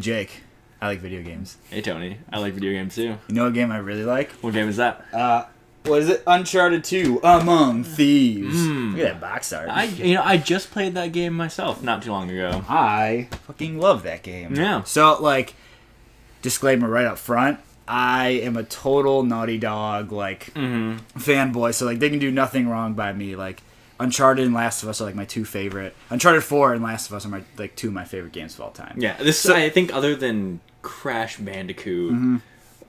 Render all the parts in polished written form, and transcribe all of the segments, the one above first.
Jake. I like video games. Hey, Tony. I like video games, too. You know what game I really like? What game is that? What is it? Uncharted 2, Among Thieves. Look at that box art. I just played that game myself not too long ago. I fucking love that game. Yeah. So, like, disclaimer right up front, I am a total Naughty Dog, fanboy, so, like, they can do nothing wrong by me. Like, Uncharted and Last of Us are, like, my two favorite. Uncharted 4 and Last of Us are, two of my favorite games of all time. Yeah, I think, other than Crash Bandicoot,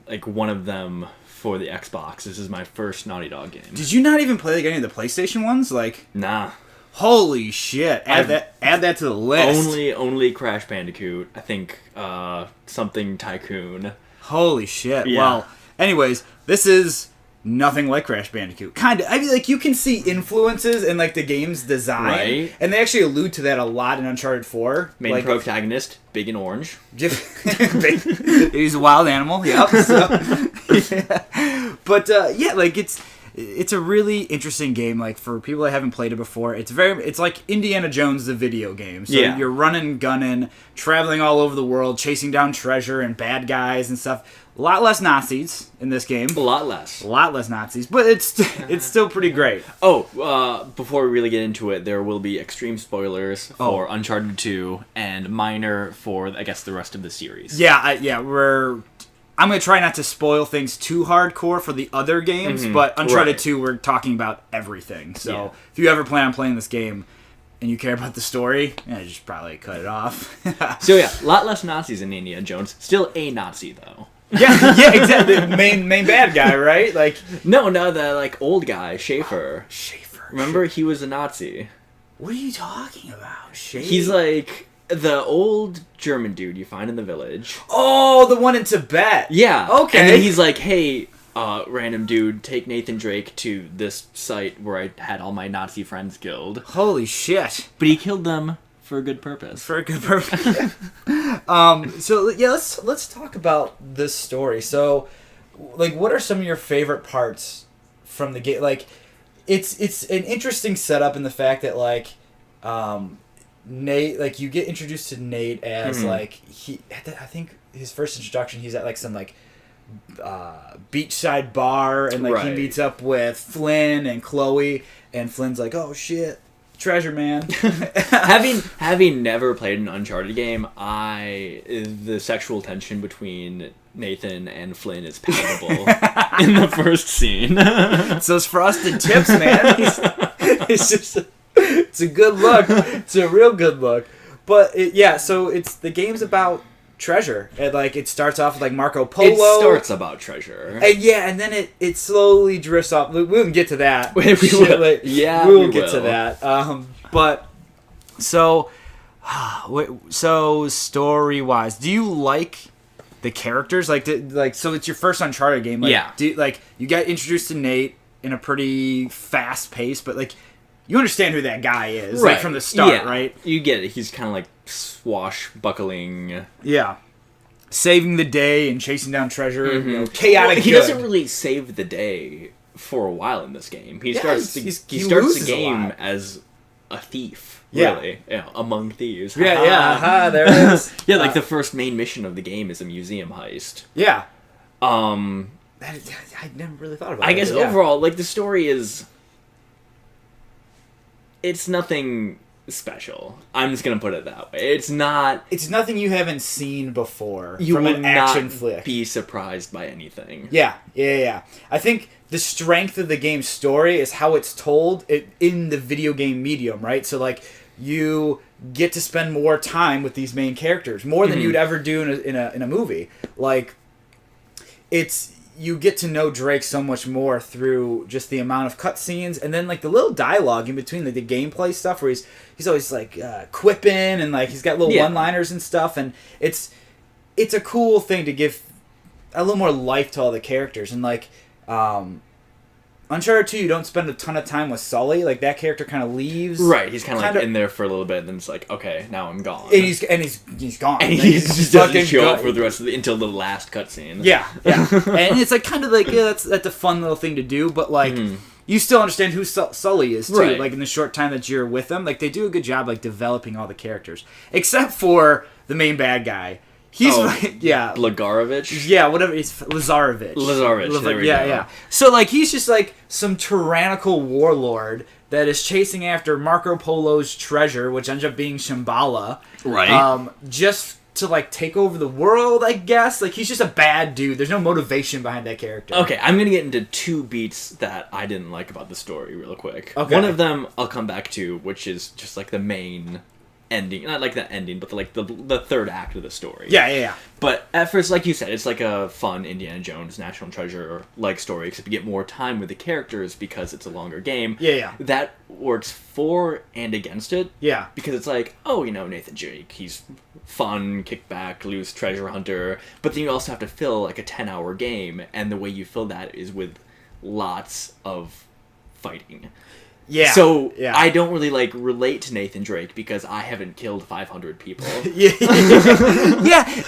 like, one of them for the Xbox, this is my first Naughty Dog game. Did you not even play, like, any of the PlayStation ones? Like, nah. Holy shit. Add that to the list. Only Crash Bandicoot. I think, something Tycoon. Holy shit. Yeah. Well, anyways, this is nothing like Crash Bandicoot. Kind of. I mean, like, you can see influences in, like, the game's design. Right. And they actually allude to that a lot in Uncharted 4. Main protagonist, big and orange. He's a wild animal, yep. So, yeah. But, like, it's a really interesting game. Like, for people that haven't played it before, it's like Indiana Jones, the video game. So you're running, gunning, traveling all over the world, chasing down treasure and bad guys and stuff. A lot less Nazis in this game. A lot less Nazis, but it's still pretty great. Before we really get into it, there will be extreme spoilers for Uncharted 2 and minor for, I guess, the rest of the series. I'm going to try not to spoil things too hardcore for the other games, but Uncharted 2, we're talking about everything. So if you ever plan on playing this game and you care about the story, just probably cut it off. So a lot less Nazis in Indiana Jones. Still a Nazi, though. yeah, exactly. The main bad guy, right? Like No, the, like, old guy, Schaefer. Schaefer. Remember, he was a Nazi. What are you talking about? Schaefer? He's, like, the old German dude you find in the village. Oh, the one in Tibet. Yeah. Okay. And then he's like, hey, random dude, take Nathan Drake to this site where I had all my Nazi friends killed. Holy shit. But he killed them for a good purpose. Let's talk about this story. So, like, what are some of your favorite parts from the game? Like, it's an interesting setup in the fact that, like, Nate, like, you get introduced to Nate as like I think his first introduction, he's at, like, some, like, beachside bar, and, like, he meets up with Flynn and Chloe, and Flynn's like, oh shit, treasure man. having never played an Uncharted game, the sexual tension between Nathan and Flynn is palatable in the first scene. So it's frosted tips, man. It's a good look. It's a real good look. But so the game's about treasure, and, like, it starts off with, like, Marco Polo. It starts about treasure, and then it slowly drifts off. We won't get to that. we will. Yeah, we will get to that. But so story wise, do you like the characters? So it's your first Uncharted game. Like, you get introduced to Nate in a pretty fast pace, but, like, you understand who that guy is, like, from the start, right? You get it. He's kind of like swashbuckling. Yeah. Saving the day and chasing down treasure, chaotic. He doesn't really save the day for a while in this game. He starts the game as a thief, really. Yeah, among thieves. There it is. Like, the first main mission of the game is a museum heist. Yeah. I never really thought about it. I guess overall, like, the story is... It's nothing special. I'm just gonna put it that way. It's nothing you haven't seen before from an action flick. Be surprised by anything. Yeah. I think the strength of the game's story is how it's told in the video game medium, right? So, like, you get to spend more time with these main characters, more than you'd ever do in a movie. Like, you get to know Drake so much more through just the amount of cutscenes, and then, like, the little dialogue in between, like, the gameplay stuff where he's always, like, quipping, and, like, he's got little one-liners and stuff, and it's a cool thing to give a little more life to all the characters. And, like, Uncharted 2, you don't spend a ton of time with Sully. Like, that character kind of leaves. Right, he's kind of like in there for a little bit, and then it's like, okay, now I'm gone. And he's gone. And he just doesn't show up for the rest of until the last cutscene. Yeah. And it's, like, kind of like, that's a fun little thing to do, but, like, you still understand who Sully is, too. Right. Like, in the short time that you're with him. Like, they do a good job, like, developing all the characters. Except for the main bad guy. He's yeah, Blagarovich. Yeah, whatever. It's Lazarevich. There we go. Yeah. So like he's just like some tyrannical warlord that is chasing after Marco Polo's treasure, which ends up being Shambhala. Right. Just to like take over the world, I guess. Like he's just a bad dude. There's no motivation behind that character. Okay, I'm gonna get into 2 beats that I didn't like about the story real quick. Okay. One of them I'll come back to, which is just like the main ending, not like the ending, but the third act of the story. Yeah. But at first, like you said, it's like a fun Indiana Jones National Treasure like story, except you get more time with the characters because it's a longer game. Yeah. That works for and against it. Yeah. Because it's like, oh, Nathan Drake, he's fun, kick back, loose treasure hunter, but then you also have to fill like a 10-hour game, and the way you fill that is with lots of fighting. Yeah. So yeah. I don't really like relate to Nathan Drake because I haven't killed 500 people. Yeah.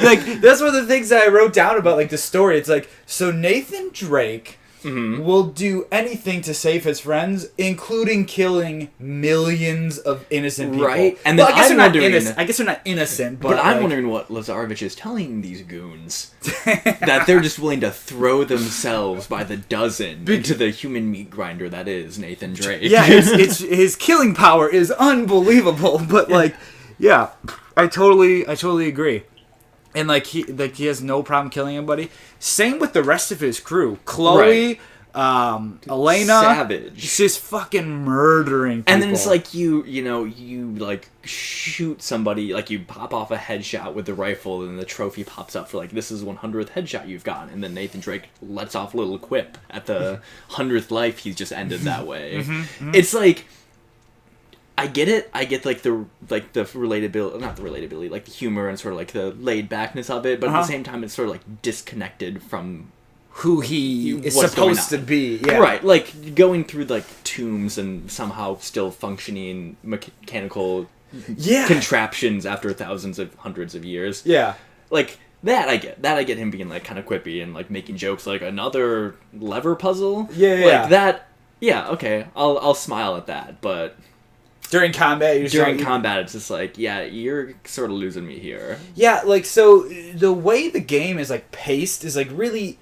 Like that's one of the things that I wrote down about like the story. It's like, so Nathan Drake will do anything to save his friends, including killing millions of innocent people. Right? And well, I guess they're not innocent, but I'm wondering what Lazarevich is telling these goons. That they're just willing to throw themselves by the dozen into the human meat grinder that is Nathan Drake. Yeah, it's his killing power is unbelievable, but like, yeah, I totally agree. And like he has no problem killing anybody. Same with the rest of his crew. Chloe, Elena, savage, just fucking murdering people. And then it's like you like shoot somebody, like you pop off a headshot with the rifle, and the trophy pops up for like, this is 100th headshot you've gotten, and then Nathan Drake lets off a little quip at the 100th life he's just ended that way. It's like, I get it. I get like the relatability, not the relatability, like the humor and sort of like the laid backness of it, but at the same time, it's sort of like disconnected from who he is supposed to be. Yeah. Right, like going through like tombs and somehow still functioning mechanical contraptions after hundreds of years. Yeah. Like that I get him being like kind of quippy and like making jokes like another lever puzzle. Yeah. Like that. Yeah, okay. I'll smile at that, but during combat, it's just like, yeah, you're sort of losing me here. Yeah, like, so the way the game is like paced is like really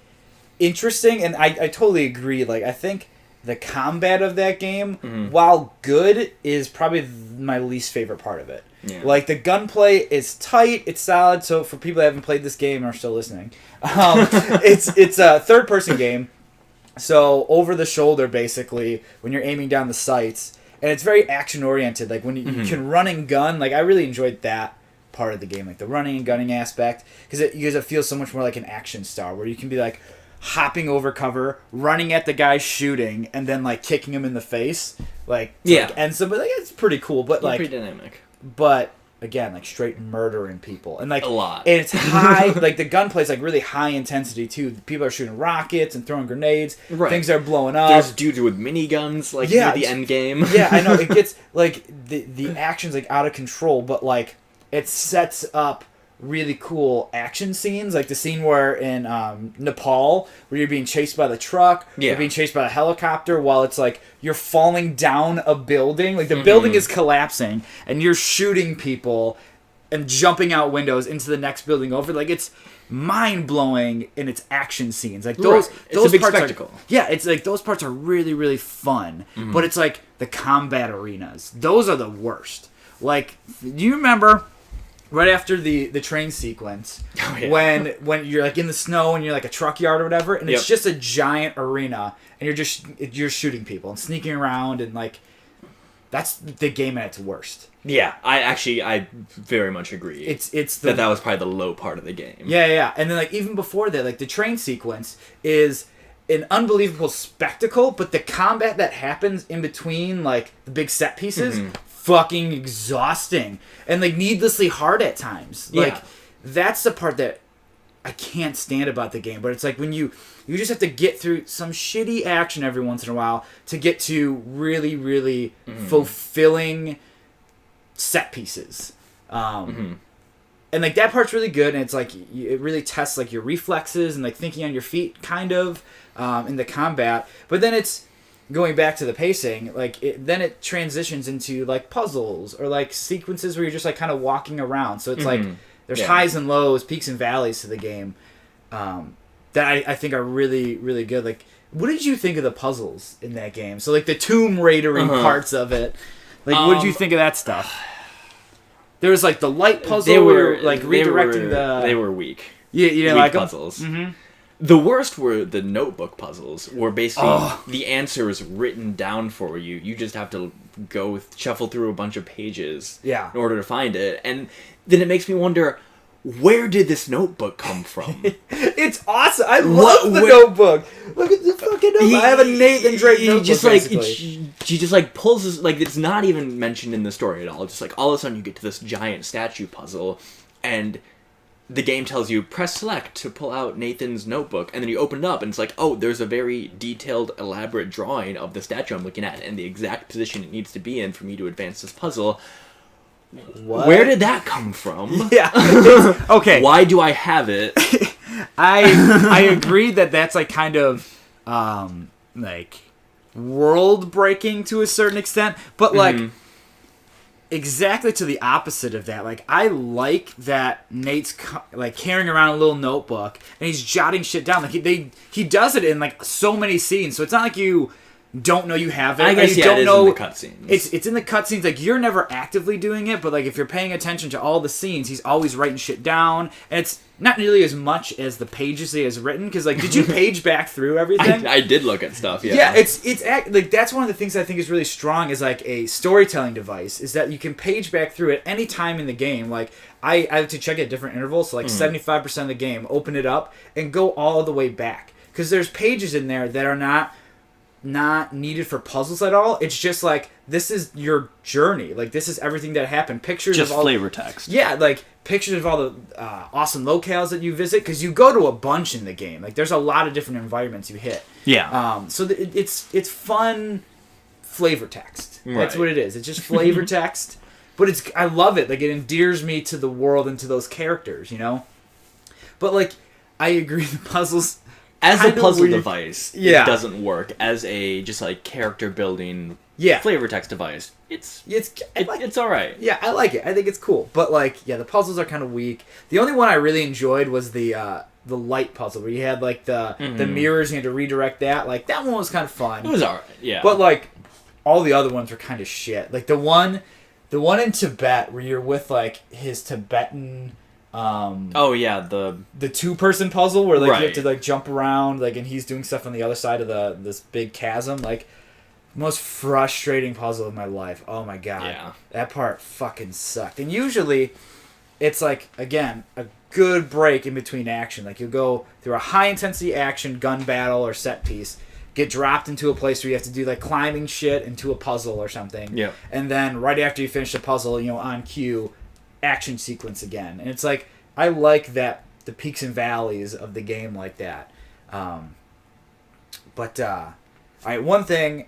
interesting, and I totally agree. Like, I think the combat of that game, while good, is probably my least favorite part of it. Yeah. Like, the gunplay is tight, it's solid. So for people that haven't played this game and are still listening, it's a third-person game. So over the shoulder, basically, when you're aiming down the sights. And it's very action-oriented. Like, when you can run and gun, like, I really enjoyed that part of the game. Like, the running and gunning aspect. Because it feels so much more like an action star, where you can be, like, hopping over cover, running at the guy shooting, and then, like, kicking him in the face. Like, like, end somebody. Like, it's pretty cool. But, like, pretty dynamic. But, again, like, straight murdering people. And, like, a lot. And it's high. Like, the gunplay is, like, really high intensity, too. People are shooting rockets and throwing grenades. Right. Things are blowing up. There's dudes with miniguns, like, near the end game. Yeah, I know. It gets, like, the action's, like, out of control, but, like, it sets up really cool action scenes. Like, the scene where in Nepal, where you're being chased by the truck, you're being chased by the helicopter, while it's, like, you're falling down a building. Like, the building is collapsing, and you're shooting people and jumping out windows into the next building over. Like, it's mind-blowing in its action scenes. Like, those it's a big parts spectacle. It's like, those parts are really, really fun. But it's like the combat arenas. Those are the worst. Like, do you remember right after the train sequence, when you're like in the snow and you're like a truck yard or whatever, and it's just a giant arena, and you're shooting people and sneaking around, and like, that's the game at its worst. Yeah, I very much agree. It's that was probably the low part of the game. Yeah. And then, like, even before that, like, the train sequence is an unbelievable spectacle, but the combat that happens in between, like, the big set pieces, fucking exhausting. And, like, needlessly hard at times. Like, that's the part that I can't stand about the game. But it's like when you just have to get through some shitty action every once in a while to get to really, really fulfilling set pieces. And like that part's really good, and it's like it really tests like your reflexes and like thinking on your feet kind of in the combat. But then it's going back to the pacing, like then it transitions into like puzzles or like sequences where you're just like kind of walking around. So it's like there's highs and lows, peaks and valleys to the game that I think are really, really good. Like, what did you think of the puzzles in that game? So, like, the Tomb Raidering parts of it. Like, what did you think of that stuff? There was, like, the light puzzle they where, like, redirecting They were weak. Yeah, you know, weak like puzzles. The worst were the notebook puzzles, where basically the answer is written down for you. You just have to go shuffle through a bunch of pages in order to find it. And then it makes me wonder, where did this notebook come from? It's awesome. I love the notebook. Look at the fucking notebook. I have a Nathan Drake notebook, she just, like, pulls this... Like, it's not even mentioned in the story at all. Just, like, all of a sudden you get to this giant statue puzzle, and... the game tells you, press select to pull out Nathan's notebook, and then you open it up, and it's like, oh, there's a very detailed, elaborate drawing of the statue I'm looking at, and the exact position it needs to be in for me to advance this puzzle. What? Where did that come from? Yeah. Okay. Why do I have it? I agree that that's, like, kind of, like, world-breaking to a certain extent, but, like... exactly to the opposite of that. Like, I like that Nate's like carrying around a little notebook and he's jotting shit down. Like, he does it in, like, so many scenes, so it's not like you don't know you have it. I guess you don't it is know in the cutscenes. It's in the cutscenes. Like, you're never actively doing it, but, like, if you're paying attention to all the scenes, he's always writing shit down, and it's not nearly as much as the pages he has written. Because, like, did you page back through everything? I did look at stuff. Yeah. Yeah, it's like, that's one of the things I think is really strong as, like, a storytelling device, is that you can page back through at any time in the game. Like, I have to check at different intervals, so, like, 75% of the game, open it up and go all the way back, because there's pages in there that are not needed for puzzles at all. It's just like, this is your journey. Like, this is everything that happened. Pictures just of all flavor text. Yeah, like pictures of all the awesome locales that you visit, because you go to a bunch in the game. Like, there's a lot of different environments you hit. Yeah. So it's fun flavor text. That's what it is. It's just flavor text, but I love it. Like, it endears me to the world and to those characters, you know. But, like, I agree, the puzzles. As a puzzle device, it doesn't work. As a just, like, character building flavor text device, it's all right. Yeah, I like it. I think it's cool. But, like, the puzzles are kind of weak. The only one I really enjoyed was the light puzzle, where you had, like, the mirrors and you had to redirect that. Like, that one was kind of fun. It was all right. Yeah. But, like, all the other ones were kind of shit. Like, the one in Tibet where you're with, like, his Tibetan. The 2-person puzzle where, like, you have to, like, jump around, like, and he's doing stuff on the other side of this big chasm. Like, most frustrating puzzle of my life. Oh my god. Yeah. That part fucking sucked. And usually it's, like, again, a good break in between action. Like, you'll go through a high intensity action gun battle or set piece, get dropped into a place where you have to do, like, climbing shit into a puzzle or something. Yeah. And then right after you finish the puzzle, you know, on cue, action sequence again. And it's like, I like that, the peaks and valleys of the game like that. All right, one thing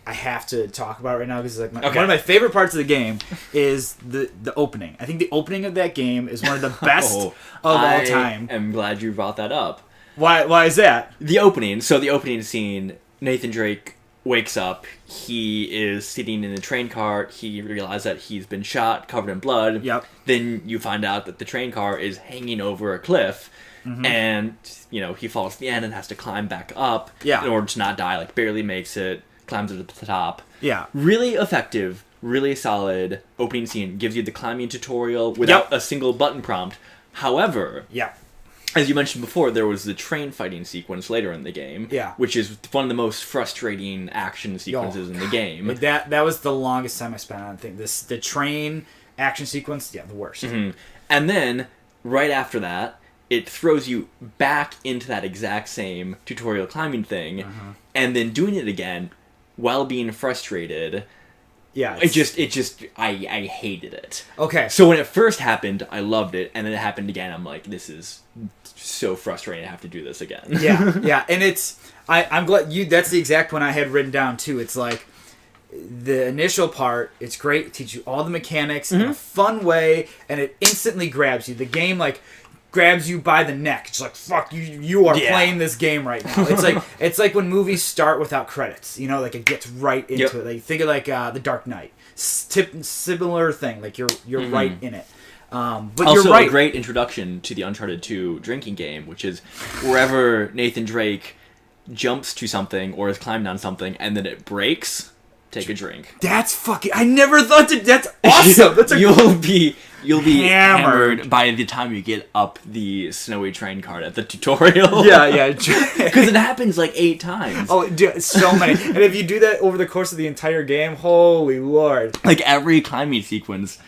I have to talk about right now, because, like, one of my favorite parts of the game is the opening. I think the opening of that game is one of the best of all time. I'm glad you brought that up. Why is that? The opening scene, Nathan Drake wakes up, he is sitting in a train car, he realizes that he's been shot, covered in blood. Yep. Then you find out that the train car is hanging over a cliff, and, you know, he falls to the end and has to climb back up in order to not die, like, barely makes it, climbs to the top. Yeah. Really effective, really solid opening scene, gives you the climbing tutorial without a single button prompt. However... as you mentioned before, there was the train fighting sequence later in the game, which is one of the most frustrating action sequences in the game. Like, that was the longest time I spent on the train action sequence. Yeah, the worst. And then right after that, it throws you back into that exact same tutorial climbing thing, and then doing it again while being frustrated. Yeah, it just I hated it. Okay, so when it first happened, I loved it, and then it happened again. I'm like, this is so frustrating. I have to do this again. yeah, and I'm glad that's the exact one I had written down too. It's like, the initial part, it's great, it teaches you all the mechanics in a fun way, and it instantly grabs you. The game, like, grabs you by the neck. It's like, fuck, you are playing this game right now. It's like when movies start without credits, you know, like, it gets right into it. Like, think of, like, The Dark Knight. Similar thing, like, you're right in it. But also, you're right. a great introduction to the Uncharted 2 drinking game, which is wherever Nathan Drake jumps to something or is climbed on something and then it breaks, take a drink. That's fucking... I never thought to... That's awesome. That's a... You'll be hammered by the time you get up the snowy train cart at the tutorial. Yeah. Because it happens like 8 times. Oh, dude, so many. And if you do that over the course of the entire game, holy lord. Like every climbing sequence,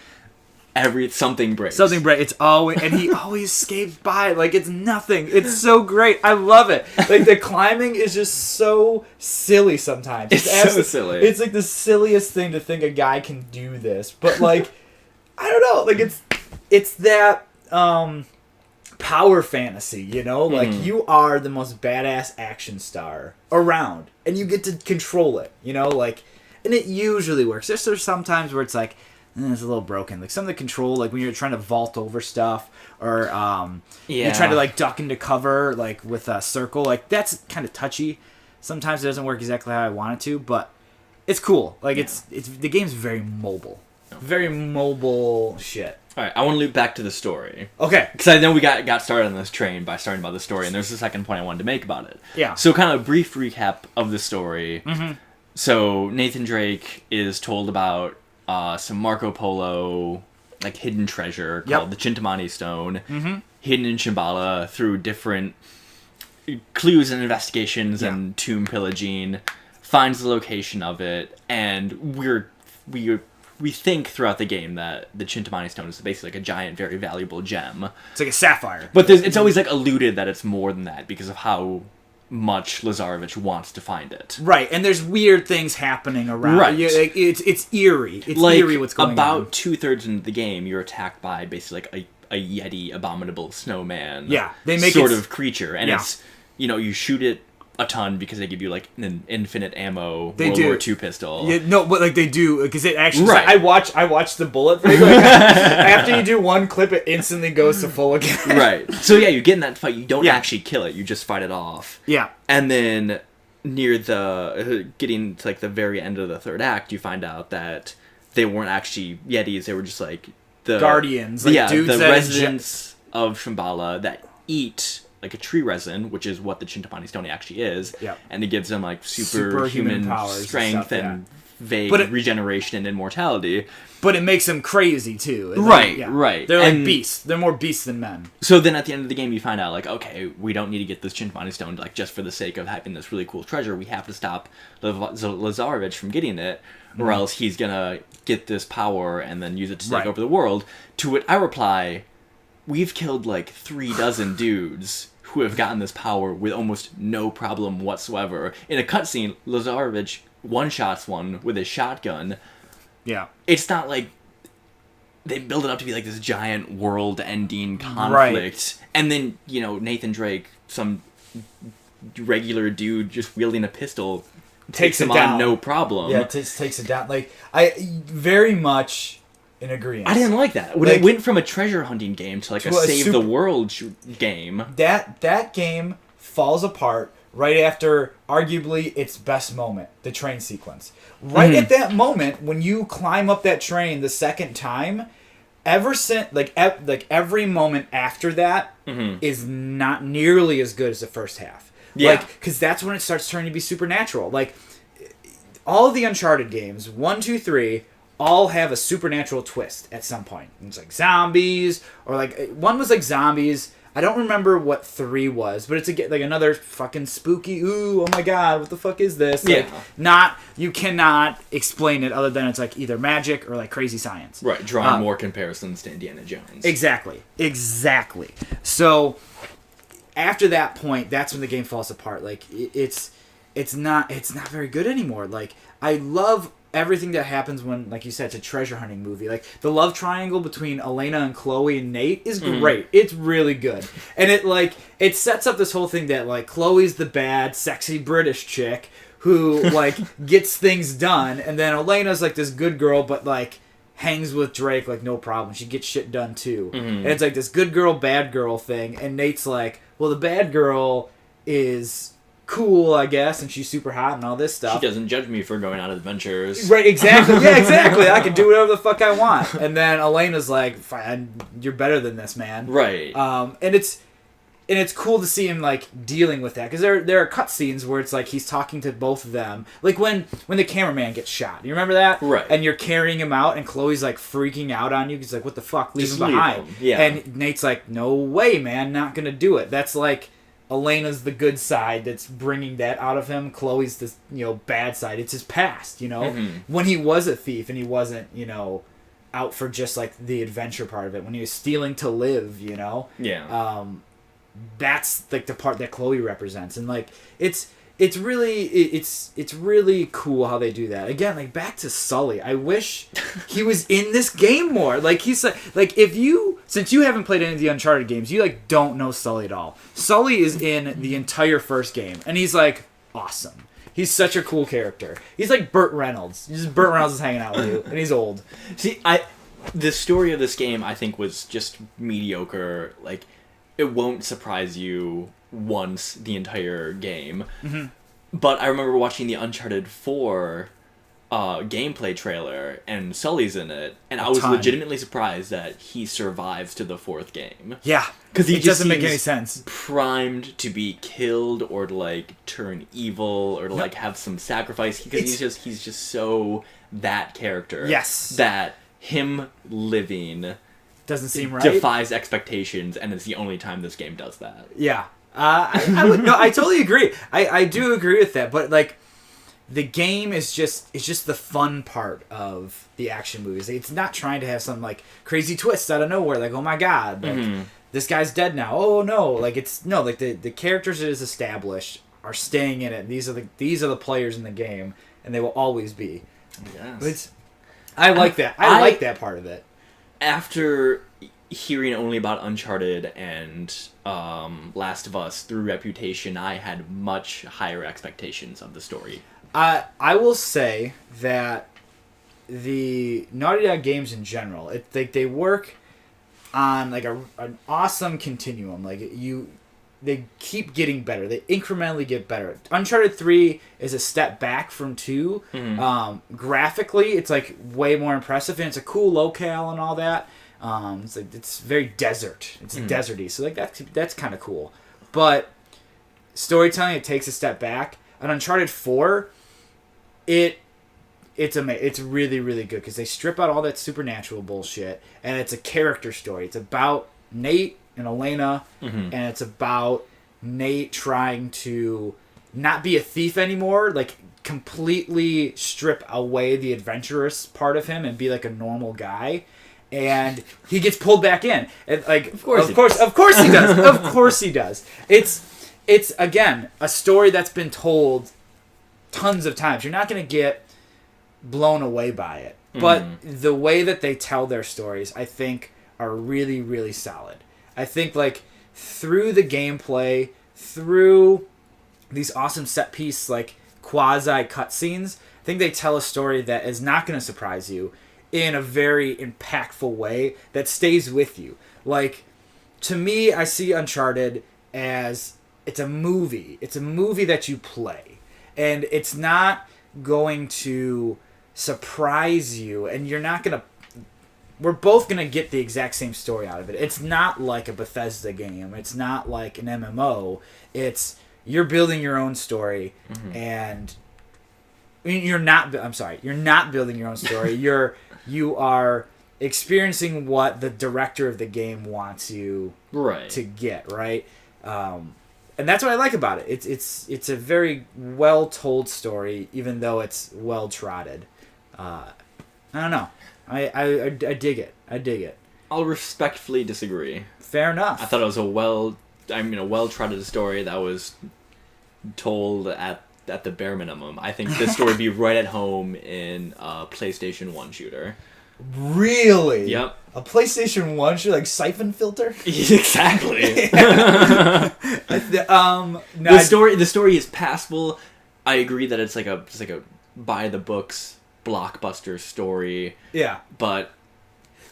something breaks. Something breaks. It's always... And he always escapes by it like it's nothing. It's so great. I love it. Like, the climbing is just so silly sometimes. It's so silly. It's like the silliest thing to think a guy can do this. But, like... I don't know, like it's that power fantasy, you know? Like you are the most badass action star around and you get to control it, you know? Like, and it usually works. There's some times where it's like it's a little broken. Like some of the control, like when you're trying to vault over stuff or you're trying to like duck into cover like with a circle, like that's kind of touchy. Sometimes it doesn't work exactly how I want it to, but it's cool. Like it's the game's very mobile. Very mobile shit. Alright, I want to loop back to the story. Okay. Because I know we got started on this train by starting about the story, and there's a second point I wanted to make about it. Yeah. So kind of a brief recap of the story. Mm-hmm. So Nathan Drake is told about some Marco Polo like hidden treasure called the Chintamani Stone, hidden in Shambhala through different clues and investigations and tomb pillaging, finds the location of it, and we think throughout the game that the Chintamani Stone is basically like a giant, very valuable gem. It's like a sapphire. But it's always like alluded that it's more than that because of how much Lazarevich wants to find it. Right, and there's weird things happening around. Right. It's eerie. It's like, eerie what's going on. About 2/3 into the game, you're attacked by basically like a Yeti, abominable snowman. Yeah, they make sort of creature. And yeah. it's, you shoot it a ton because they give you like an infinite ammo they World do. War II pistol. Yeah, no, but like they do because it actually. Right. I watch the bullet thing. Like, after you do one clip, it instantly goes to full again. Right. So yeah, you get in that fight. You don't actually kill it. You just fight it off. Yeah. And then near the getting to like the very end of the third act, you find out that they weren't actually Yetis. They were just like the guardians. Like dudes the that residents of Shambhala that eat like a tree resin, which is what the Chintamani Stone actually is. Yeah. And it gives them like superhuman powers strength and vague regeneration and immortality. But it makes them crazy too. Right. They're like beasts. They're more beasts than men. So then at the end of the game you find out like, okay, we don't need to get this Chintamani Stone like just for the sake of having this really cool treasure. We have to stop Lazarevich from getting it, or else he's gonna get this power and then use it to take over the world. To which I reply, we've killed like 36 dudes who have gotten this power with almost no problem whatsoever. In a cutscene, Lazarevich one-shots one with his shotgun. Yeah. It's not like they build it up to be like this giant world-ending conflict. Right. And then, Nathan Drake, some regular dude just wielding a pistol, takes him on no problem. Yeah, takes it down. Like, I very much... in agreement. I didn't like that. When it went from a treasure hunting game to like a save the world game. That game falls apart right after arguably its best moment, the train sequence. Right at that moment when you climb up that train the second time, ever since every moment after that is not nearly as good as the first half. Yeah. Like, cuz that's when it starts turning to be supernatural. Like all of the Uncharted games, 1, 2, 3 all have a supernatural twist at some point. It's like zombies, or like one was like zombies. I don't remember what 3 was, but it's like another fucking spooky. Ooh, oh my god, what the fuck is this? Like, you cannot explain it other than it's like either magic or like crazy science. Right, drawing more comparisons to Indiana Jones. Exactly. So after that point, that's when the game falls apart. Like it's not very good anymore. Like I love everything that happens when, like you said, it's a treasure hunting movie. Like, the love triangle between Elena and Chloe and Nate is great. It's really good. And it sets up this whole thing that, like, Chloe's the bad, sexy British chick who, like, gets things done. And then Elena's, like, this good girl, but, like, hangs with Drake, like, no problem. She gets shit done, too. And it's, like, this good girl, bad girl thing. And Nate's like, well, the bad girl is cool, I guess, and she's super hot and all this stuff. She doesn't judge me for going on adventures. Right, exactly. Yeah, exactly. I can do whatever the fuck I want. And then Elena's like, fine, you're better than this, man. Right. And it's cool to see him like dealing with that, because there are cutscenes where it's like he's talking to both of them, like when the cameraman gets shot. You remember that? Right. And you're carrying him out, and Chloe's like freaking out on you. He's like, "What the fuck? Leave him behind." Yeah. And Nate's like, "No way, man, not gonna do it." That's like Elena's the good side that's bringing that out of him. Chloe's this bad side. It's his past. When he was a thief and he wasn't out for just like the adventure part of it. When he was stealing to live. Yeah. That's like the part that Chloe represents, and like it's really cool how they do that. Again, like back to Sully. I wish he was in this game more. Like he's like since you haven't played any of the Uncharted games, you like don't know Sully at all. Sully is in the entire first game, and he's like awesome. He's such a cool character. He's like Burt Reynolds. Burt Reynolds is hanging out with you, and he's old. See, the story of this game I think was just mediocre. Like, it won't surprise you once the entire game. Mm-hmm. But I remember watching the Uncharted 4 gameplay trailer, and Sully's in it, and I was legitimately surprised that he survives to the fourth game. Yeah, because it doesn't make any sense. Primed to be killed, or to like turn evil, or to like have some sacrifice. Because he's just so that character. Yes, that him living doesn't seem right. Defies expectations, and it's the only time this game does that. Yeah. I would no. I totally agree. I do agree with that. But like, the game is just the fun part of the action movies. It's not trying to have some like crazy twist out of nowhere. Like, oh my god, like this guy's dead now. Oh no, like the characters it is established are staying in it. These are the players in the game, and they will always be. Yes. I like that. I like that part of it. After hearing only about Uncharted and Last of Us through reputation, I had much higher expectations of the story. I will say that the Naughty Dog games in general, they work on like an awesome continuum. Like they keep getting better. They incrementally get better. Uncharted 3 is a step back from 2. Mm-hmm. Graphically, it's like way more impressive, and it's a cool locale and all that. It's very desert. It's deserty, so like that's kind of cool. But storytelling, it takes a step back. On Uncharted 4, it's amazing. It's really, really good because they strip out all that supernatural bullshit, and it's a character story. It's about Nate and Elena, and it's about Nate trying to not be a thief anymore, like completely strip away the adventurous part of him and be like a normal guy. And he gets pulled back in, and like of course he does. Of course he does. It's again a story that's been told tons of times. You're not gonna get blown away by it, but the way that they tell their stories, I think, are really, really solid. I think like through the gameplay, through these awesome set piece like quasi cutscenes, I think they tell a story that is not gonna surprise you in a very impactful way that stays with you. Like, to me, I see Uncharted as it's a movie. It's a movie that you play. And it's not going to surprise you, and you're not going to... We're both going to get the exact same story out of it. It's not like a Bethesda game. It's not like an MMO. It's... You're building your own story, and... I mean, you're not building your own story. You are experiencing what the director of the game wants you to get, right? And that's what I like about it. It's a very well told story, even though it's well trodden. I don't know. I dig it. I dig it. I'll respectfully disagree. Fair enough. I thought it was a well trodden story that was told at the bare minimum. I think this story would be right at home in a PlayStation 1 shooter. Really? Yep. A PlayStation 1 shooter, like Siphon Filter? Exactly. The story is passable. I agree that it's like a by the books blockbuster story. Yeah. But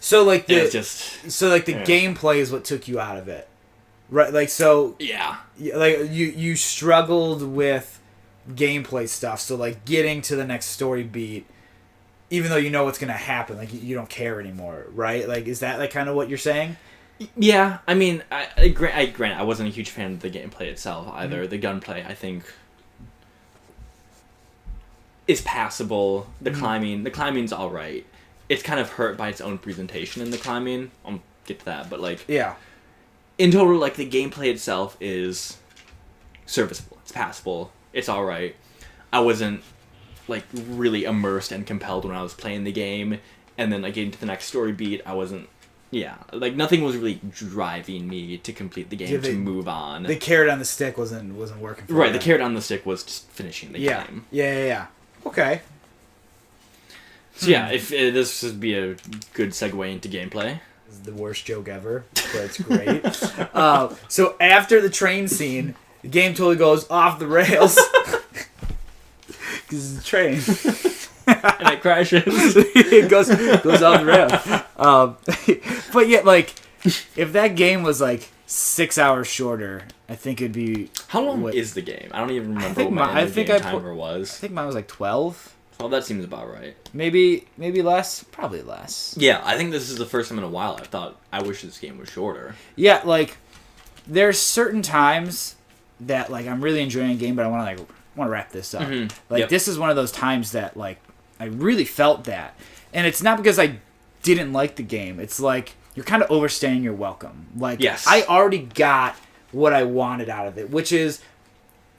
so like the gameplay is what took you out of it. Right, like, so Yeah. like you struggled with gameplay stuff, so like getting to the next story beat, even though you know what's gonna happen, like you don't care anymore, right? Like, is that like kind of what you're saying? Yeah, I mean, I grant I wasn't a huge fan of the gameplay itself either. Mm-hmm. The gunplay, I think, is passable. The climbing's all right. It's kind of hurt by its own presentation in the climbing. I'll get to that, but like, Yeah. In total, like, the gameplay itself is serviceable. It's passable. It's all right. I wasn't like really immersed and compelled when I was playing the game, and then like getting to the next story beat, I wasn't. Yeah, like nothing was really driving me to complete the game to move on. The carrot on the stick wasn't working. Right, the carrot on the stick was just finishing the game. Yeah. Okay. So yeah, if this would be a good segue into gameplay. This is the worst joke ever, but it's great. So after the train scene, the game totally goes off the rails because it's a train. And it crashes. It goes off the rails. But yet, like, if that game was like 6 hours shorter, I think it'd be. How long is the game? I don't even remember what my timer was. I think mine was like 12. Well, that seems about right. Maybe less. Probably less. Yeah, I think this is the first time in a while I wish this game was shorter. Yeah, like, there's certain times that like I'm really enjoying a game, but I want to wrap this up. Mm-hmm. Like, this is one of those times that like I really felt that, and it's not because I didn't like the game. It's like you're kind of overstaying your welcome. Like, yes. I already got what I wanted out of it, which is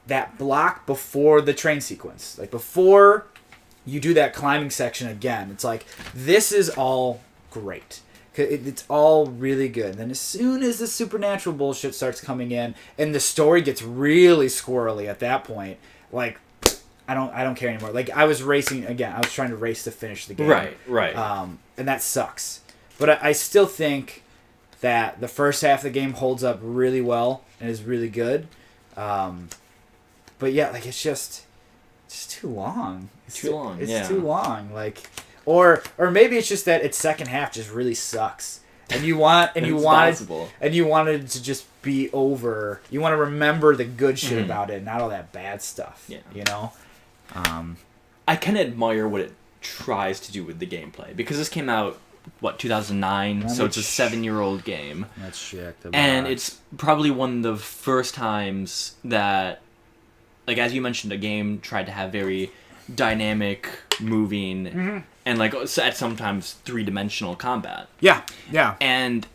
that block before the train sequence, like before you do that climbing section again. It's like, this is all great. It's all really good. And then as soon as the supernatural bullshit starts coming in and the story gets really squirrely at that point, like, I don't care anymore. Like, I was racing again. I was trying to race to finish the game. Right. And that sucks. But I still think that the first half of the game holds up really well and is really good. But yeah, like, it's just too long. It's too long. Like, or maybe it's just that its second half just really sucks. And you wanted to just be over. You want to remember the good shit about it, not all that bad stuff. Yeah. You know? I can admire what it tries to do with the gameplay, because this came out 2009, so it's a 7-year-old game. That's shit. And it's probably one of the first times that, like, as you mentioned, a game tried to have very dynamic, moving, and like at sometimes 3-dimensional combat. Yeah. And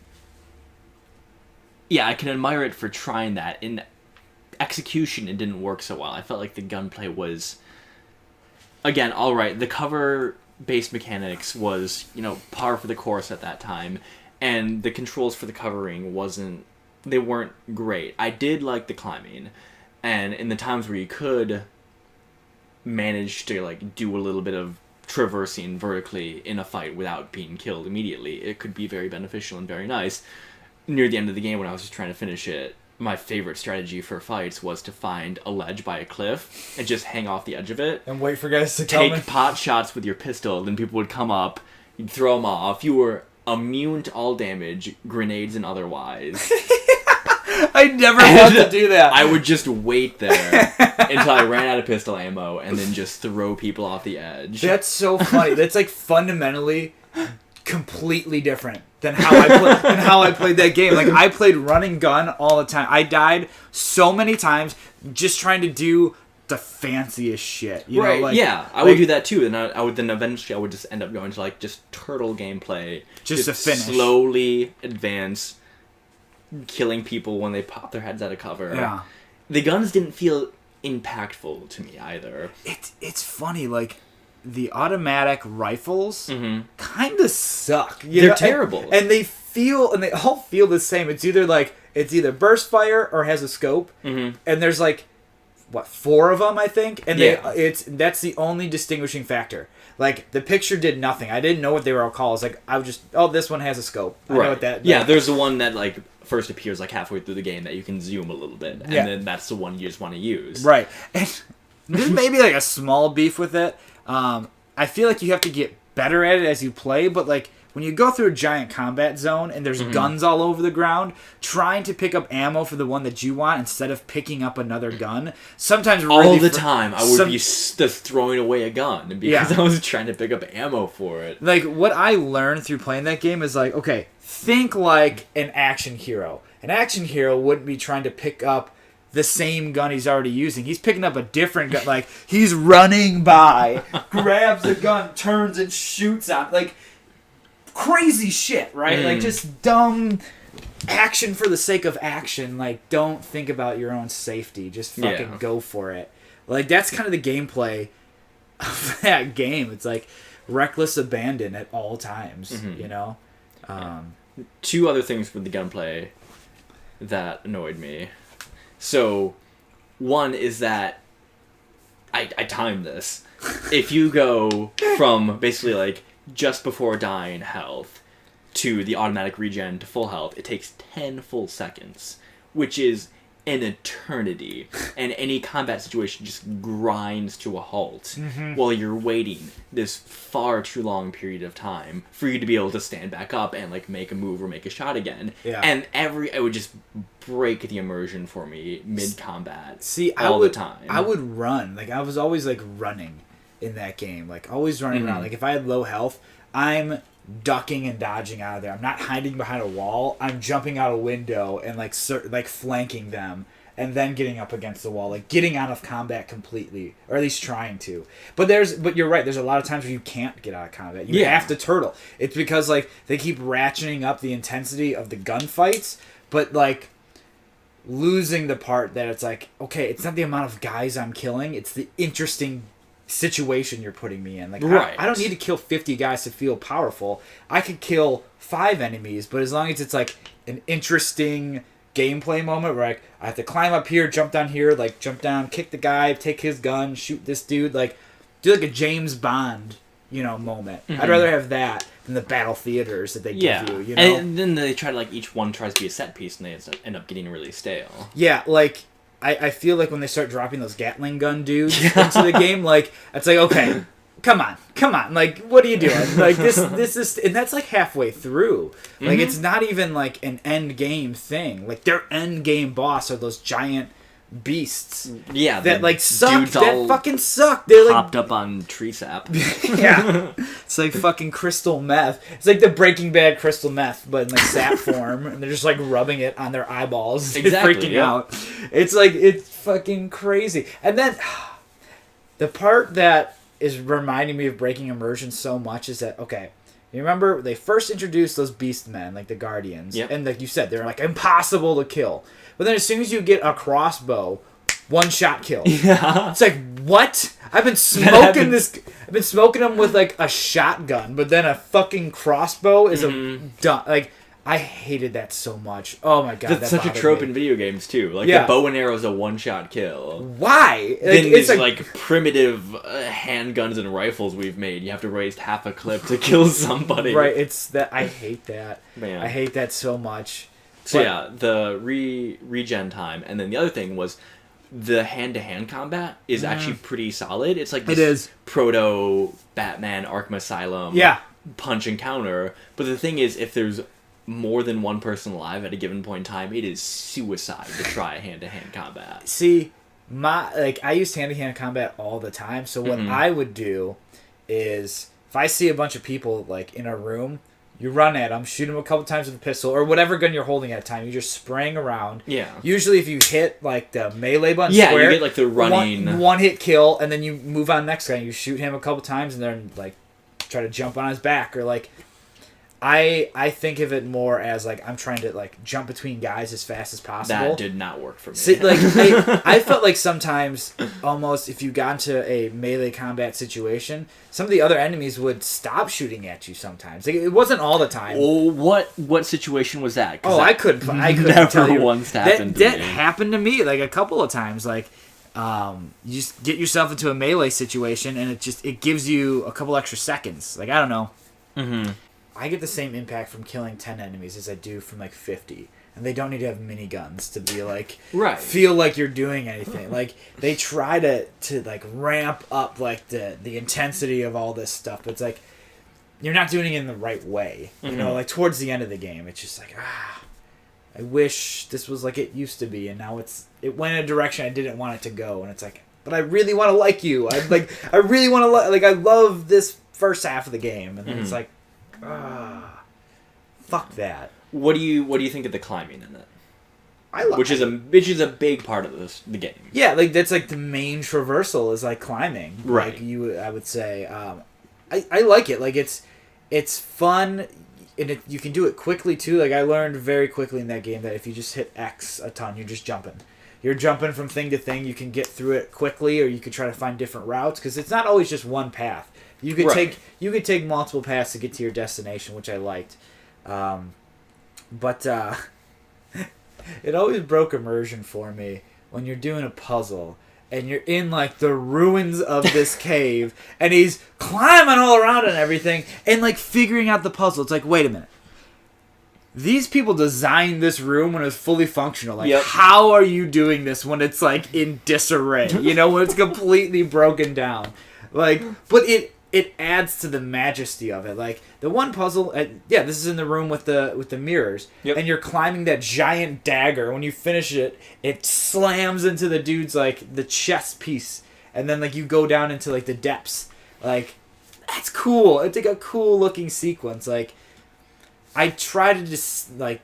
yeah, I can admire it for trying that. In execution, it didn't work so well. I felt like the gunplay was, again, all right. The cover-based mechanics was, par for the course at that time, and the controls for the covering weren't great. I did like the climbing, and in the times where you could manage to like do a little bit of traversing vertically in a fight without being killed immediately, it could be very beneficial and very nice. Near the end of the game, when I was just trying to finish it, my favorite strategy for fights was to find a ledge by a cliff and just hang off the edge of it and wait for guys to come in. Take pot shots with your pistol, then people would come up, you'd throw them off. You were immune to all damage, grenades and otherwise. I never want to do that. I would just wait there until I ran out of pistol ammo and then just throw people off the edge. That's so funny. That's like fundamentally completely different than how I played that game. Like, I played run and gun all the time. I died so many times just trying to do the fanciest shit. You know, like, yeah. I would do that too, and I would then eventually just end up going to like just turtle gameplay, just to finish, slowly advance, killing people when they pop their heads out of cover. Yeah. The guns didn't feel impactful to me either. It's funny, like, the automatic rifles kind of suck. They're terrible. And they all feel the same. It's either burst fire or has a scope. And there's like, 4 of them, I think? And that's the only distinguishing factor. Like, the picture did nothing. I didn't know what they were all called. It's like, this one has a scope. I know what that... Yeah, there's the one that, like, first appears, like, halfway through the game that you can zoom a little bit. And then that's the one you just want to use. Right. And there's maybe, like, a small beef with it. I feel like you have to get better at it as you play, but, like, when you go through a giant combat zone and there's guns all over the ground, trying to pick up ammo for the one that you want instead of picking up another gun, sometimes really all the time I would be just throwing away a gun because I was trying to pick up ammo for it. Like, what I learned through playing that game is like, okay, think like an action hero. An action hero wouldn't be trying to pick up the same gun he's already using. He's picking up a different gun. Like, he's running by, grabs the gun, turns and shoots out. Like, crazy shit, right? Like, just dumb action for the sake of action. Like, don't think about your own safety. Just fucking go for it. Like, that's kind of the gameplay of that game. It's like reckless abandon at all times, you know? Two other things with the gunplay that annoyed me. So, one is that I timed this. If you go from basically like just before dying health to the automatic regen to full health, it takes 10 full seconds, which is an eternity. And any combat situation just grinds to a halt while you're waiting this far too long period of time for you to be able to stand back up and like make a move or make a shot again. And it would just break the immersion for me mid-combat. The time. I would run. Like, I was always like running in that game, like always running around. Like, if I had low health, I'm ducking and dodging out of there. I'm not hiding behind a wall. I'm jumping out a window and like flanking them and then getting up against the wall, like getting out of combat completely, or at least trying to. But you're right. There's a lot of times where you can't get out of combat. You have to turtle. It's because like they keep ratcheting up the intensity of the gunfights, but like losing the part that it's like, okay, it's not the amount of guys I'm killing, it's the interesting situation you're putting me in. Like, I don't need to kill 50 guys to feel powerful. I could kill 5 enemies, but as long as it's like an interesting gameplay moment where I have to climb up here, jump down here, like jump down, kick the guy, take his gun, shoot this dude, like do like a James Bond, moment. I'd rather have that than the battle theaters that they give you, And then they try to like each one tries to be a set piece and they end up getting really stale. Yeah, like I feel like when they start dropping those Gatling gun dudes into the game, like, it's like, okay, come on, like, what are you doing? Like, this is, and that's like halfway through. Like, it's not even like an end game thing. Like, their end game boss are those giant beasts. Yeah, that like suck. That fucking suck. They're like popped up on tree sap. Yeah, it's like fucking crystal meth. It's like the Breaking Bad crystal meth, but in like sap form, and they're just like rubbing it on their eyeballs, freaking out. It's like, it's fucking crazy. And then the part that is reminding me of breaking immersion so much is that, okay, you remember they first introduced those beast men, like the Guardians, and like you said, they're like impossible to kill. But then as soon as you get a crossbow, one shot kill. Yeah. It's like, what? I've been smoking them with like a shotgun, but then a fucking crossbow is a done. Like, I hated that so much. Oh my god, that's such a trope in video games too. Like the bow and arrow is a one-shot kill. Why? Then these like primitive handguns and rifles we've made, you have to waste half a clip to kill somebody. Right. It's that I hate that. Man. I hate that so much. So the regen time, and then the other thing was the hand-to-hand combat is actually pretty solid. It's like this proto Batman Arkham Asylum punch and counter. But the thing is, if there's more than one person alive at a given point in time, it is suicide to try hand-to-hand combat. See, I used hand-to-hand combat all the time. So what I would do is, if I see a bunch of people like in a room, you run at them, shoot them a couple times with a pistol, or whatever gun you're holding at a time. You're just spraying around. Yeah. Usually if you hit, like, the melee button square, you get, like, the running... One hit kill, and then you move on next guy. You shoot him a couple times, and then, like, try to jump on his back. Or, like, I think of it more as, like, I'm trying to, like, jump between guys as fast as possible. That did not work for me. See, like, I felt like sometimes, almost, if you got into a melee combat situation, some of the other enemies would stop shooting at you sometimes. Like, it wasn't all the time. Well, what situation was that? I couldn't never tell you. Once happened to me. That happened to me, like, a couple of times. Like, you just get yourself into a melee situation, and it gives you a couple extra seconds. Like, I don't know. Mm-hmm. I get the same impact from killing 10 enemies as I do from, like, 50. And they don't need to have miniguns to be, like, feel like you're doing anything. Like, they try to like, ramp up, like, the intensity of all this stuff. But it's like, you're not doing it in the right way. You know, like towards the end of the game, it's just like, I wish this was like it used to be, and now it went in a direction I didn't want it to go, and it's like, but I really want to like you. I really want to like I love this first half of the game, and then it's like, fuck that. What do you think of the climbing in it? Which is a big part of the game. Yeah, like that's like the main traversal is like climbing. Right. Like I would say, I like it. Like it's fun, and you can do it quickly too. Like I learned very quickly in that game that if you just hit X a ton, you're just jumping. You're jumping from thing to thing. You can get through it quickly, or you could try to find different routes because it's not always just one path. You could take multiple paths to get to your destination, which I liked. But it always broke immersion for me when you're doing a puzzle and you're in like the ruins of this cave and he's climbing all around and everything and like figuring out the puzzle. It's like, wait a minute. These people designed this room when it was fully functional. Like, how are you doing this when it's like in disarray? You know, when it's completely broken down. Like, but it adds to the majesty of it. Like the one puzzle, this is in the room with the mirrors, and you're climbing that giant dagger. When you finish it, it slams into the dude's like the chest piece, and then like you go down into like the depths. Like that's cool. It's like a cool looking sequence. Like I try to just like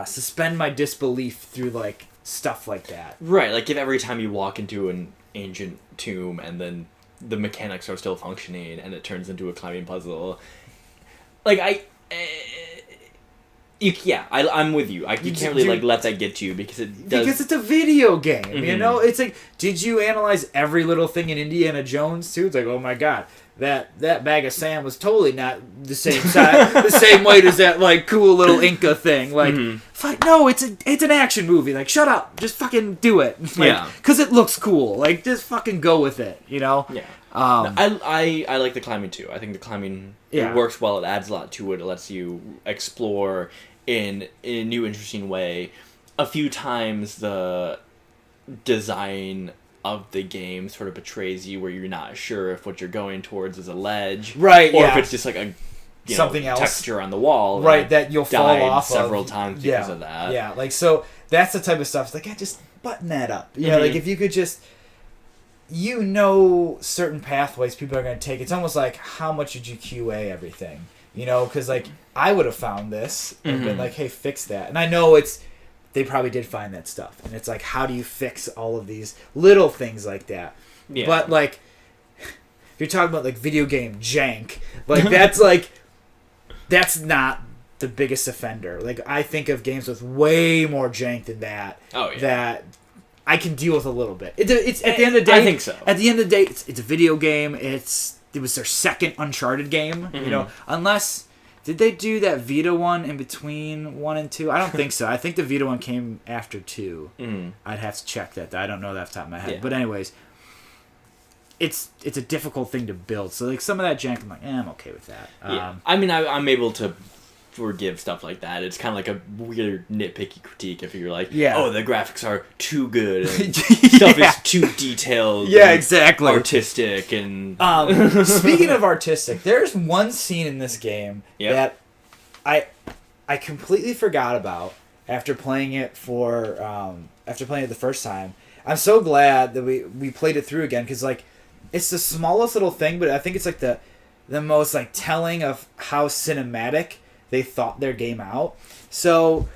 suspend my disbelief through like stuff like that. Right, like if every time you walk into an ancient tomb and then the mechanics are still functioning and it turns into a climbing puzzle. Like I'm with you. You can't really like let that get to you because it does. Because it's a video game, you know. It's like, did you analyze every little thing in Indiana Jones too? It's like, oh my god, that bag of sand was totally not the same size, the same weight as that like cool little Inca thing. Like, no, it's an action movie. Like, shut up, just fucking do it. Like, because it looks cool. Like, just fucking go with it. You know. Yeah. I like the climbing too. I think the climbing it works well. It adds a lot to it. It lets you explore in a new, interesting way. A few times the design of the game sort of betrays you, where you're not sure if what you're going towards is a ledge, right? Or if it's just like a something else texture on the wall, right? That you'll fall off several times because of that. Yeah, like so that's the type of stuff. It's like, just button that up. Yeah, like if you could just. Certain pathways people are going to take. It's almost like, how much did you QA everything? You know, because like I would have found this and been like, hey, fix that. And I know they probably did find that stuff. And it's like, how do you fix all of these little things like that? Yeah. But like, if you're talking about like video game jank, like that's not the biggest offender. Like I think of games with way more jank than that. Oh yeah. That I can deal with a little bit. It's at the end of the day. I think so. At the end of the day, it's a video game. It was their second Uncharted game. You know, unless did they do that Vita one in between 1 and 2? I don't think so. I think the Vita one came after 2. I'd have to check that. I don't know that off the top of my head. Yeah. But anyways, it's a difficult thing to build. So like some of that jank, I'm like, I'm okay with that. Yeah. I mean, I'm able to forgive stuff like that. It's kind of like a weird nitpicky critique if you're like, oh, the graphics are too good, and stuff is too detailed, exactly, artistic. And speaking of artistic, there's one scene in this game that I completely forgot about after playing it the first time. I'm so glad that we played it through again, because like it's the smallest little thing, but I think it's like the most like telling of how cinematic they thought their game out. So,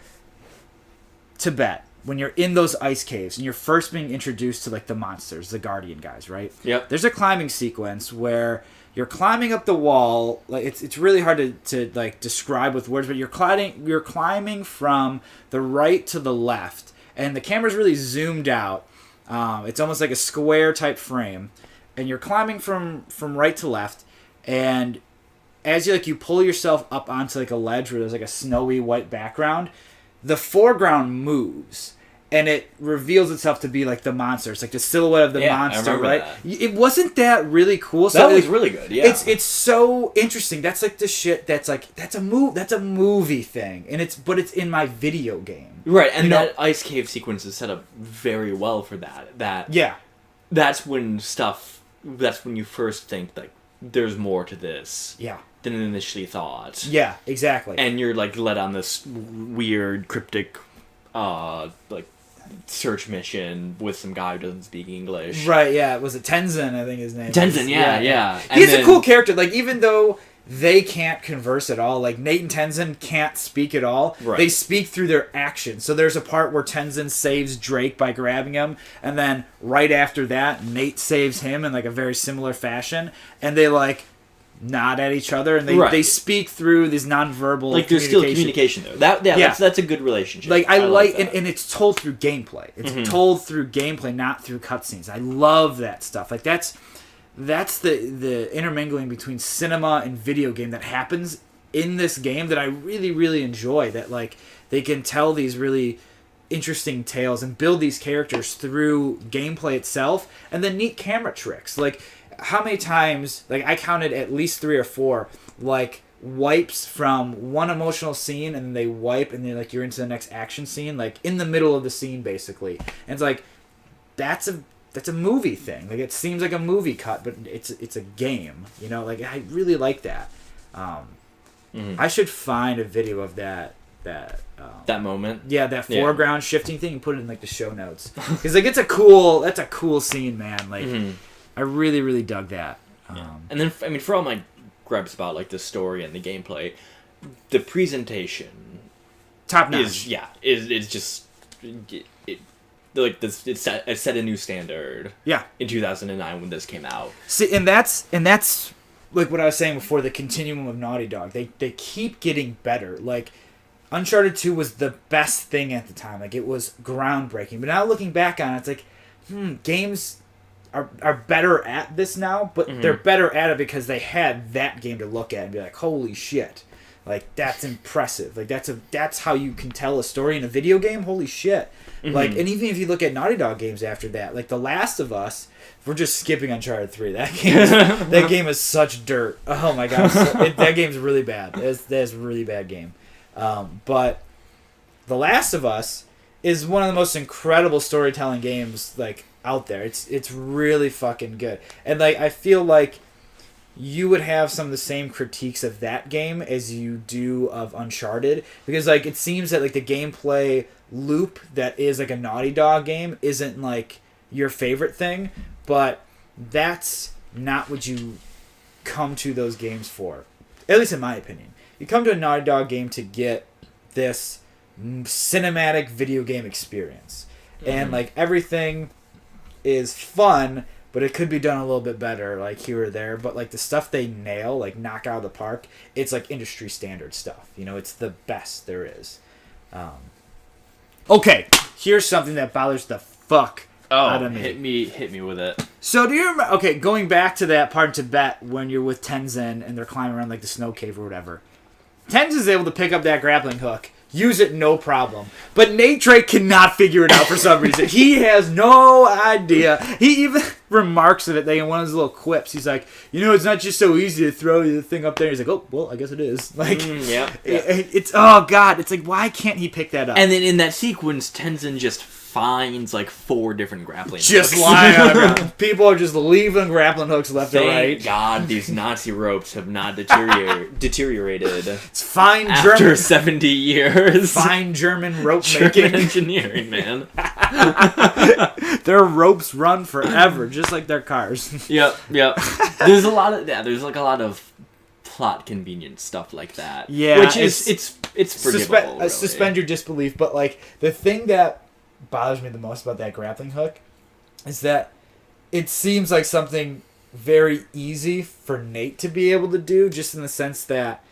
Tibet, when you're in those ice caves and you're first being introduced to like the monsters, the guardian guys, right? Yep. There's a climbing sequence where you're climbing up the wall. Like it's really hard to like describe with words, but you're climbing from the right to the left, and the camera's really zoomed out. It's almost like a square type frame, and you're climbing from right to left, and as you pull yourself up onto like a ledge where there's like a snowy white background, the foreground moves and it reveals itself to be like the monster. It's like the silhouette of the monster, right? That. It wasn't that really cool. So that was really good. Yeah, it's so interesting. That's like the shit. That's a movie thing, and it's in my video game, right? And that ice cave sequence is set up very well for that. That's when you first think like there's more to this. Yeah. than initially thought. Yeah, exactly. And you're like led on this weird, cryptic, like search mission with some guy who doesn't speak English. Right, yeah. Was it Tenzin, I think his name Tenzin, is. yeah. He's a cool character. Like, even though they can't converse at all, like, Nate and Tenzin can't speak at all, right. They speak through their actions. So there's a part where Tenzin saves Drake by grabbing him, and then right after that, Nate saves him in, like, a very similar fashion, and they, like, nod at each other, and they speak through these nonverbal like there's still communication there. That's a good relationship. Like I like and it's told through gameplay. It's told through gameplay, not through cutscenes. I love that stuff. Like that's the intermingling between cinema and video game that happens in this game that I really, really enjoy. That like they can tell these really interesting tales and build these characters through gameplay itself, and then neat camera tricks. Like how many times, like I counted at least 3 or 4, like wipes from one emotional scene, and then they wipe, and then like you're into the next action scene, like in the middle of the scene, basically. And it's like that's a movie thing. Like it seems like a movie cut, but it's a game. You know, like I really like that. I should find a video of that moment. Yeah, that foreground shifting thing, and put it in like the show notes, because like that's a cool scene, man. Like. I really, really dug that. And then, I mean, for all my gripes about like the story and the gameplay, the presentation, top notch. Is just it set a new standard. Yeah. In 2009 when this came out. See, and that's like what I was saying before. The continuum of Naughty Dog, they keep getting better. Like Uncharted 2 was the best thing at the time. Like it was groundbreaking. But now looking back on it, it's like, games are better at this now, but they're better at it because they had that game to look at and be like, holy shit, like that's impressive. Like that's how you can tell a story in a video game. Holy shit. Like, and even if you look at Naughty Dog games after that, like The Last of Us, we're just skipping Uncharted 3. That game is such dirt. Oh my god, that game's really bad. That's a really bad game. But The Last of Us is one of the most incredible storytelling games like out there. It's really fucking good. And like I feel like you would have some of the same critiques of that game as you do of Uncharted, because like it seems that like the gameplay loop that is like a Naughty Dog game isn't like your favorite thing, but that's not what you come to those games for. At least in my opinion. You come to a Naughty Dog game to get this cinematic video game experience. And like everything is fun, but it could be done a little bit better, like here or there. But like the stuff they nail, like knock out of the park, it's like industry standard stuff. You know, it's the best there is. Okay, here's something that bothers the fuck out of me. Hit me with it. So do you remember? Okay, going back to that part in Tibet when you're with Tenzin and they're climbing around like the snow cave or whatever. Tenzin's able to pick up that grappling hook. Use it, no problem. But Nate Drake cannot figure it out for some reason. He has no idea. He even remarks of it in one of his little quips. He's like, it's not just so easy to throw the thing up there. He's like, oh, well, I guess it is. Like, it's, oh, God. It's like, why can't he pick that up? And then in that sequence, Tenzin just finds like 4 different grappling hooks. Just lying on the ground. People are just leaving grappling hooks left and right. Thank God these Nazi ropes have not deteriorated. It's fine after German. 70 years. Fine German rope German making. engineering, man. Their ropes run forever, just like their cars. Yep. There's a lot of plot convenience stuff like that. Yeah, which is it's forgivable. Really. Suspend your disbelief, but like the thing that bothers me the most about that grappling hook is that it seems like something very easy for Nate to be able to do, just in the sense that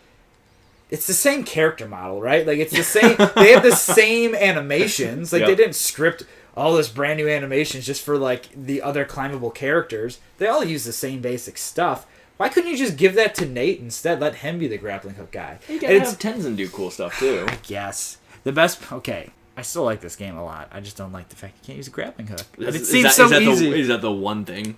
it's the same character model, right? Like it's the same. They have the same animations. Like they didn't script all this brand new animations just for like the other climbable characters. They all use the same basic stuff. Why couldn't you just give that to Nate instead? Let him be the grappling hook guy. You gotta have Tenzin do cool stuff too. I guess the best. Okay. I still like this game a lot. I just don't like the fact you can't use a grappling hook. But it seems so easy. Is that the one thing?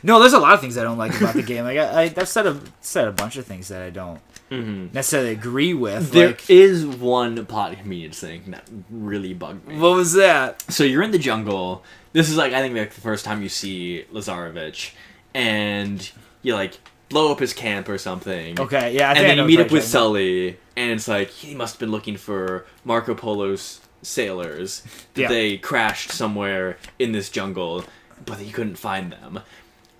No, there's a lot of things I don't like about the game. Like I've said a bunch of things that I don't necessarily agree with. There is one plot convenience thing that really bugged me. What was that? So you're in the jungle. This is like I think like the first time you see Lazarevich, and you like blow up his camp or something. Okay, yeah. I And think I then know you meet what up with you're talking Sully, and it's like, he must have been looking for Marco Polo's sailors. That Yeah. They crashed somewhere in this jungle, but he couldn't find them.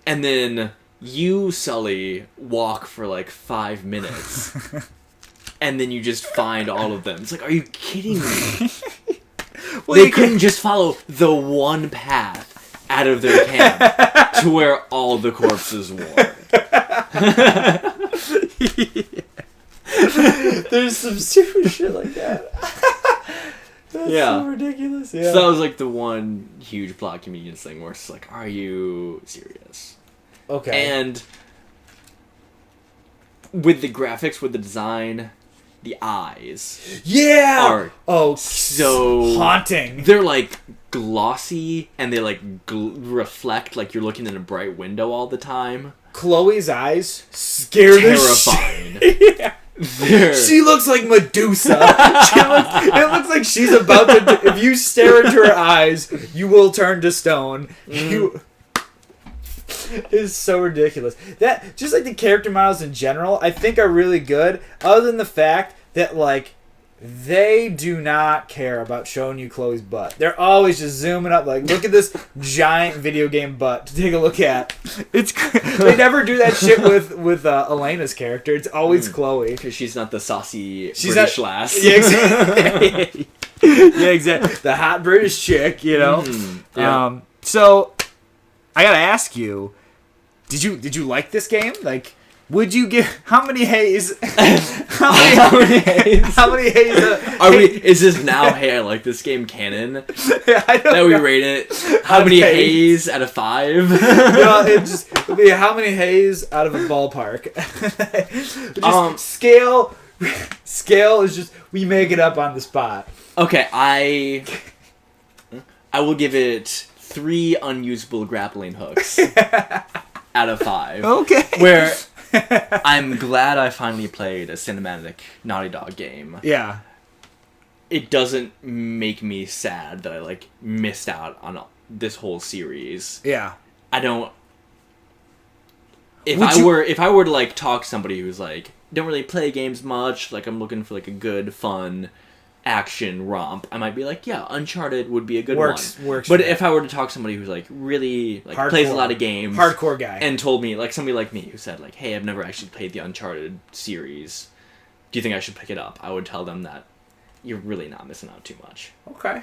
And then you, Sully, walk for like 5 minutes, and then you just find all of them. It's like, are you kidding me? Well, They you couldn't just follow the one path out of their camp to where all the corpses were. There's some stupid shit like that. That's Yeah. so ridiculous. Yeah. So that was like the one huge plot convenience thing where it's like, are you serious? okay. And with the graphics, with the design, the eyes Yeah. are so haunting. They're like glossy, and they like reflect like you're looking in a bright window all the time. Chloe's eyes scare the Terrifying. shit. Yeah. They're- She looks like Medusa. It looks like she's about to. If you stare into her eyes, you will turn to stone. You. It's so ridiculous. That just like the character models in general, I think are really good. Other than the fact that like they do not care about showing you Chloe's butt. They're always just zooming up, like, look at this giant video game butt to take a look at. It's they never do that shit with Elena's character. It's always Chloe. Because she's not the saucy She's British not- lass. Yeah, exactly. Yeah, exactly. The hot British chick, you know. Yeah. So I gotta ask you, did you like this game? Like, would you give how many hays? How many hays? How many hays? Is this now? Hey, I like this game canon. I don't That we know. rate it. How many hays out of 5? No, it'll be how many hays out of a ballpark. Just scale is just we make it up on the spot. Okay, I will give it 3 unusable grappling hooks out of 5. Okay. Where I'm glad I finally played a cinematic Naughty Dog game. Yeah. It doesn't make me sad that I like missed out on this whole series. Yeah. I don't. If Would I were to like talk to somebody who's like don't really play games much, like I'm looking for like a good fun action romp, I might be like, yeah, Uncharted would be a good Works one. But for if I were to talk to somebody who's like really like Hardcore. plays a lot of games, hardcore guy. and told me like somebody like me who said like, hey, I've never actually played the Uncharted series, do you think I should pick it up? I would tell them that you're really not missing out too much. Okay.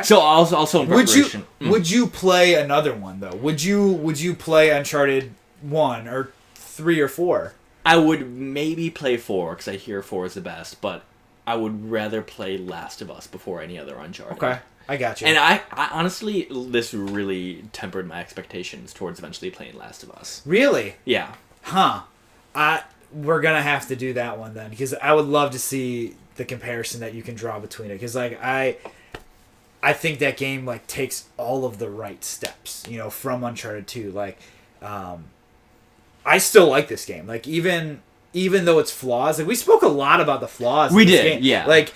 So also in Would you preparation, would you play another one though? Would you play Uncharted 1 or 3 or 4? I would maybe play 4 because I hear 4 is the best, but I would rather play Last of Us before any other Uncharted. Okay. I got you. And I honestly, this really tempered my expectations towards eventually playing Last of Us. Really? Yeah. Huh. We're going to have to do that one then because I would love to see the comparison that you can draw between it cuz like I think that game like takes all of the right steps, you know, from Uncharted 2 like I still like this game. Like even though it's flaws, like we spoke a lot about the flaws. We in this did, game. yeah. Like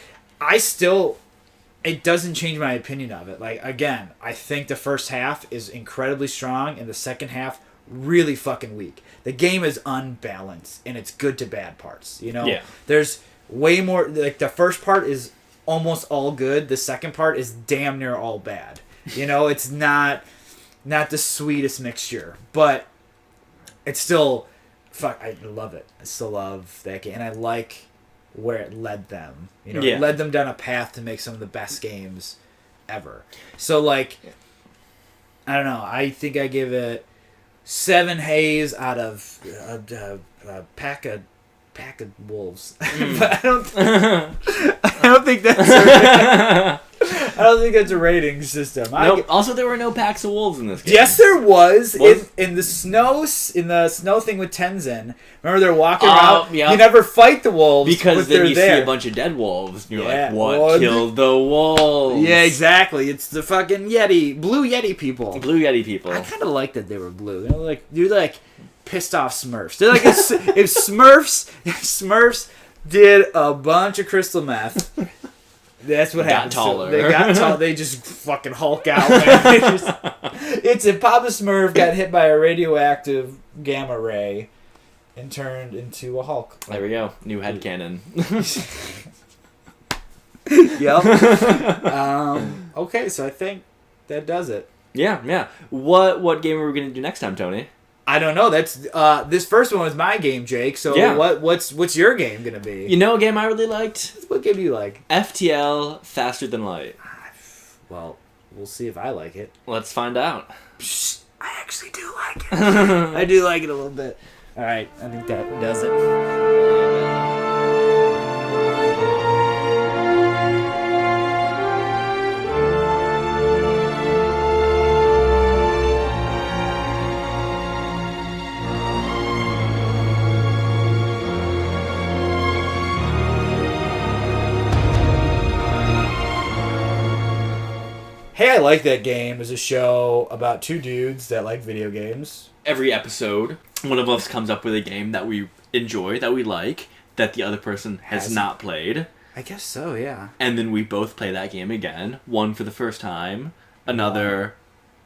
it doesn't change my opinion of it. Like again, I think the first half is incredibly strong, and the second half really fucking weak. The game is unbalanced, and it's good to bad parts. You know, Yeah. There's way more. Like the first part is almost all good. The second part is damn near all bad. You know, it's not the sweetest mixture, but it's still. Fuck, I love it. I still love that game, and I like where it led them. You know, Yeah. it led them down a path to make some of the best games ever. So, like, I don't know. I think I give it 7 hays out of a pack of wolves. But I don't think that's. I don't think that's a rating system. Nope. Also, there were no packs of wolves in this game. Yes, there was in the snow thing with Tenzin. Remember, they're walking around. Yeah. You never fight the wolves Because but then they're you there. see a bunch of dead wolves, and you're Yeah. like, what Well, killed the wolves? Yeah, exactly. It's the fucking blue Yeti people. Blue Yeti people. I kind of like that they were blue. They're like pissed off Smurfs. They're like if Smurfs did a bunch of crystal meth. That's what happened. Taller. They got tall. They just fucking Hulk out. Man. It's if Papa Smurf got hit by a radioactive gamma ray, and turned into a Hulk. There we go. New headcanon. Yep. Okay, so I think that does it. Yeah. What game are we gonna do next time, Tony? I don't know. That's this first one was my game, Jake. So Yeah. what's your game gonna be? You know a game I really liked? What game do you like? FTL Faster Than Light. Well, we'll see if I like it. Let's find out. Psst, I actually do like it. I do like it a little bit. All right, I think that does it. Hey, I Like That Game is a show about two dudes that like video games. Every episode, one of us comes up with a game that we enjoy, that we like, that the other person has not played. I guess so, yeah. And then we both play that game again. One for the first time, another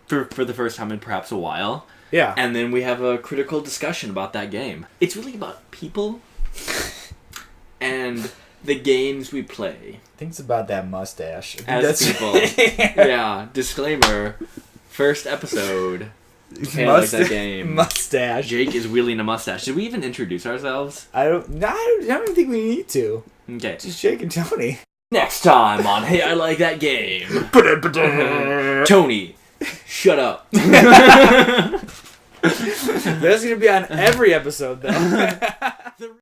for the first time in perhaps a while. Yeah. And then we have a critical discussion about that game. It's really about people and the games we play. I think it's about that mustache. As people. Yeah. Disclaimer. First episode. Hey, I Like That Game. Mustache. Jake is wheeling a mustache. Did we even introduce ourselves? I don't think we need to. Okay. Just Jake and Tony. Next time on Hey, I Like That Game. Tony, shut up. That's going to be on every episode, though.